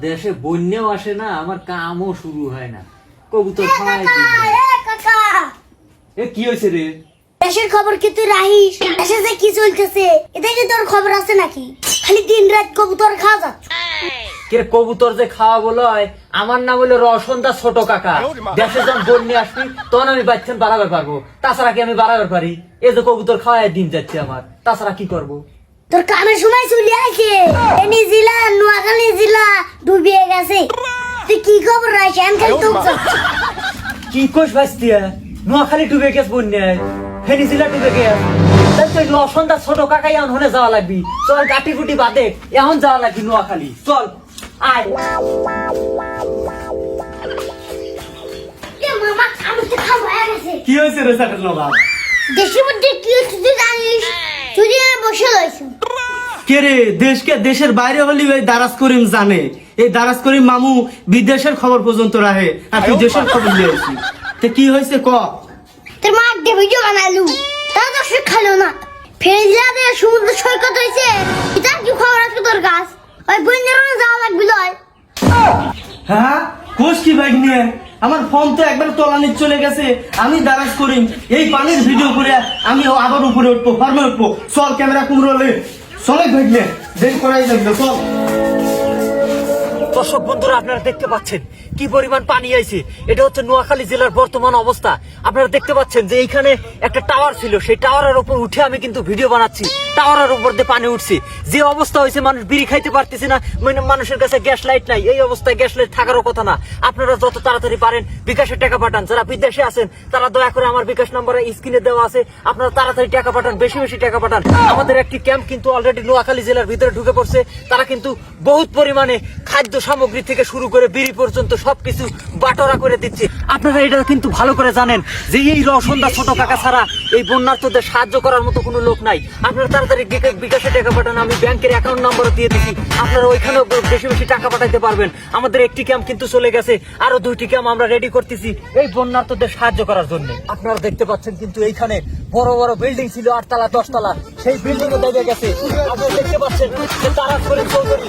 দেশে বন্যাও আসে না, আমার কামও শুরু হয় না, কবুতর খাওয়াই এ কি হয়েছে রে? দেশের খবর কি তুই রাহিস? দেশে যে কি চলতেছে এটা কি তোর খবর আছে নাকি? খালি দিন রাত কবুতর খাওয়া যাচ্ছে। কে কবুতর যে খাওয়া বলো হয়, আমার নাম হলো রসনদা ছোট কাকা। দেশে যখন বন্যা আসবি তখন আমি বাচ্চান বাড়াবে পারবো, তাছাড়া কি আমি বাড়াবে পারি? এই যে কবুতর খাওয়ায় দিন যাচ্ছে আমার, তাছাড়া কি করবো? তোর কামের সময় চলে আসে, এনি জেলা নোয়াখালী জেলা ডুবিয়ে গেছে। তুই কি খবর রাখিস? আমি খালি তো কি কোষ ভাইস্তিয়া, নোয়াখালী ডুবে গেছে বন্যায়, ফেনী জেলা ডুবে গেছে। তুই রসনদা ছোট কাকাই এখন হলে যাওয়া লাগবি, চল গাটি গুটি বাদে এখন যাওয়া লাগবি নোয়াখালী, চল আয়। মামা আমি তো খাবো গেছে। কি হয়েছে রে সাটের নবাব? দেশের মধ্যে কি হচ্ছে তুই জানিস? তুই বসে রয়েছ। কে রে, দেশকে দেশের বাইরে হলি ওই দারাজ করিম জানে, এই দারাজ করিম মামু বিদেশের খবর পর্যন্ত রাহে, আর তুই দেশের খবর নিয়ে আসি। তে কি হয়েছে ক? তোর মা একটা ভিডিও বানালু, তা দর্শক খালো না। ফেরিজাতে সমুদ্র সৈকত হয়েছে, এটা কি খবর আছে তোর কাছ? ওই বন্যার যাওয়া লাগবে লয়। হ্যাঁ কোষ কি বাইক নিয়ে? আমার ফোন তো একবার তলানির চলে গেছে। আমি দারাজ করিম এই পানির ভিডিও করে আমি আবার উপরে উঠবো, ফার্মে উঠবো। চল ক্যামেরা কুমড়োলে চলে বাইক নিয়ে দেখ করাই লাগবে, চল। দর্শক বন্ধুরা, আপনারা দেখতে পাচ্ছেন কি পরিমাণ পানি আইছে। এটা হচ্ছে নোয়াখালী জেলার বর্তমান অবস্থা। আপনারা দেখতে পাচ্ছেন যে এইখানে একটা টাওয়ার ছিল, সেই টাওয়ারের উপর উঠে আমি কিন্তু ভিডিও বানাচ্ছি। টাওয়ারের উপর দিয়ে পানি উঠছে, যে অবস্থা হয়েছে মানুষ বিড়ি খাইতে পারতেছে না, মানুষের কাছে গ্যাস লাইট নাই। এই অবস্থায় গ্যাস লাইট থাকারও কথা না। আপনারা যত তাড়াতাড়ি পারেন বিকাশের টাকা পাঠান। যারা বিদেশে আছেন তারা দয়া করে আমার বিকাশ নম্বরে স্ক্রিনে দেওয়া আছে, আপনারা তাড়াতাড়ি টাকা পাঠান, বেশি বেশি টাকা পাঠান। আমাদের একটি ক্যাম্প কিন্তু অলরেডি নোয়াখালী জেলার ভিতরে ঢুকে পড়ছে। তারা কিন্তু বহুত পরিমাণে খাদ্য সামগ্রী থেকে শুরু করে বিড়ি পর্যন্ত সবকিছু বাটোয়ারা করে দিচ্ছে। আপনারা এটা কিন্তু ভালো করে জানেন যে এই রসনদা ছোট কাকা ছাড়া এই বন্যার্থদের সাহায্য করার মতো কোনো লোক নাই। আপনারা তাড়াতাড়ি বিকাশে টাকা পাঠান, আমি ব্যাংকের অ্যাকাউন্ট নম্বরও দিয়ে দিচ্ছি। আপনারা ওইখানেও বেশি বেশি টাকা পাঠাইতে পারবেন। আমাদের একটি ক্যাম্প কিন্তু চলে গেছে, আরো 2টি ক্যাম্প আমরা রেডি করতেছি এই বন্যার্থদের সাহায্য করার জন্য। আপনারা দেখতে পাচ্ছেন কিন্তু এইখানে বড় বড় বিল্ডিং ছিল, 8 তলা 10 তলা, সেই বিল্ডিং ও দেবে গেছে। আপনারা দেখতে পাচ্ছেন যে তারা করে চৌধুরী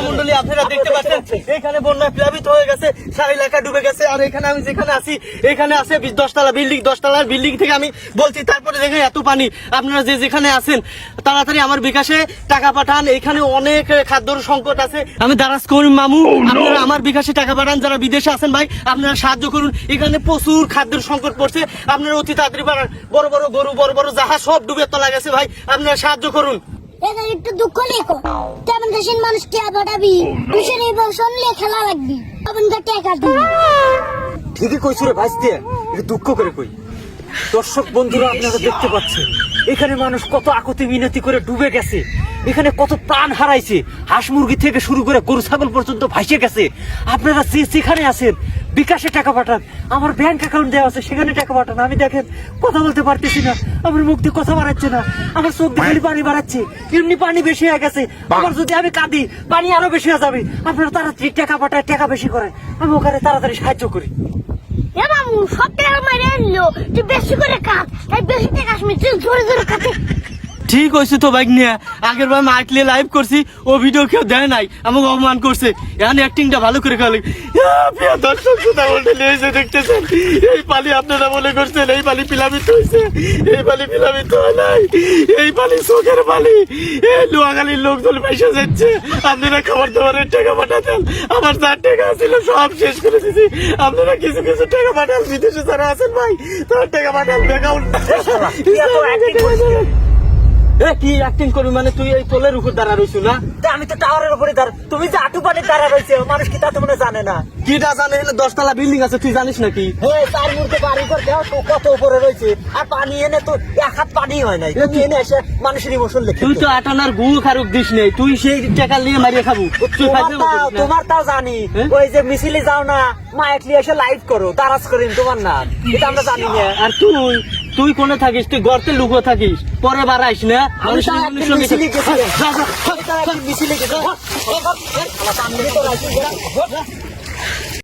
মন্ডলী আপনারা দেখতে পাচ্ছেন এখানে বন্যা প্লাবিত হয়ে গেছে, সারা এলাকা ডুবে গেছে। আর এখানে আমি যেখানে আছি এখানে আছে 10 তলা বিল্ডিং, 10 তলার বিল্ডিং থেকে আমি বলছি, তারপরে দেখে এত পানি। আপনারা যে যেখানে আছেন তাড়াতাড়ি আমার বিকাশে টাকা পাঠান, এখানে অনেক খাদ্যর সংকট আছে। আমি দারাজ করিম মামু, আপনারা আমার বিকাশে টাকা পাঠান। যারা বিদেশে আছেন ভাই আপনারা সাহায্য করুন, এখানে প্রচুর খাদ্যের সংকট পড়ছে। আপনারা অতি তাড়াতাড়ি পাঠান। বড় বড় গরু, বড় বড় জাহাজ সব ডুবে তলা গেছে ভাই, আপনারা সাহায্য করুন। এটা একটু দুঃখ লেখো, তেমন দেশের মানুষ কে পাঠাবি? দেশের এই বর্ষণ নিয়ে খেলা লাগবি, তখন টাকা দিবি। ঠিকই কইছো রে ভাইস্তে, এটা দুঃখ করে কই। দর্শক বন্ধুরা, আপনারা দেখতে পাচ্ছেন এখানে মানুষ কত আকুতি মিনতি করে ডুবে গেছে, এখানে কত প্রাণ হারাইছে, হাঁস মুরগি থেকে শুরু করে গরু ছাগল পর্যন্ত ভাসে গেছে। আপনারা যে যেখানে আছেন বিকাশে টাকা পাঠান, আমার ব্যাংক অ্যাকাউন্ট দেওয়া আছে সেখানে টাকা পাঠান। আমি দেখেন কথা বলতে পারতেছি না, আমার মুখ দিয়ে কথা বাড়াচ্ছে না, আমার চোখ দিয়ে খালি পানি বাড়াচ্ছে, এমনি পানি বেশি হয়ে গেছে। আবার যদি আমি কাঁদি পানি আরো বেশি হয়ে যাবে। আপনারা তাড়াতাড়ি টাকা পাঠায়, টাকা বেশি করে আমি ওখানে তাড়াতাড়ি সাহায্য করি। এ মামু সব টাকা মাইরে আনলো, তুই বেশি করে কাঁদ, তাই বেশি টাকা আসবে, তুই জোরে জোরে কাঁদে। ঠিক হয়েছে তো বাইক নিয়ে, আগের বার মার্কলে লাইভ করছি, ও ভিডিও কেউ দেয় নাই, আমাকে অপমান করছে। এখন অ্যাক্টিংটা ভালো করে গেল। দর্শক দেখতেছেন এই পালি আপনারা মনে করছেন এই পালি পিলামিত হয়েছে, এই পালি পিলামিত হয় নাই, এই পালি চোখের পালি। এই নোয়াখালীর লোকজন পয়সা যাচ্ছে, আপনারা খাবার দাবারের টাকা পাঠাতেন, আমার যার টাকা ছিল সব শেষ করে দিছি। আপনারা কিছু কিছু টাকা পাঠান, বিদেশে যারা আছেন ভাই তার টাকা পাঠান অ্যাকাউন্ট। কি অ্যাক্টিং করবি মানে? তুই এই পোলের উপর দাঁড়া রইছু না? আমি তো টাওয়ারের উপরে দাঁড়া, তুমি যে আটু পানির দাঁড়া রয়েছে, মানুষ কি তা তো মনে জানে না? কিটা জানে? 10 তলা বিল্ডিং আছে, তুই জানিস নাকি? তার মধ্যে বাড়ি করে দেওয়া তো কত উপরে রয়েছে, আর পানি এনে তো 1 হাত পানি হয় নাই। তুমি এনে এসে মানুষের ইমোশন লেখে। তুই তো আটানার গু খারুক দিস নেই, তুই সেই টাকা নিয়ে মারিয়ে খাবো। তোমার তাও জানি, ওই যে মিছিলে যাও না, মাইক নিয়ে এসে লাইভ করো, দারাজ করিম তোমার নাম, এটা আমরা জানি না। আর তুই কোনে থাকিস? তুই গর্তে লুকো থাকিস, পরে বাড়াইস না। মিছিলে গেছি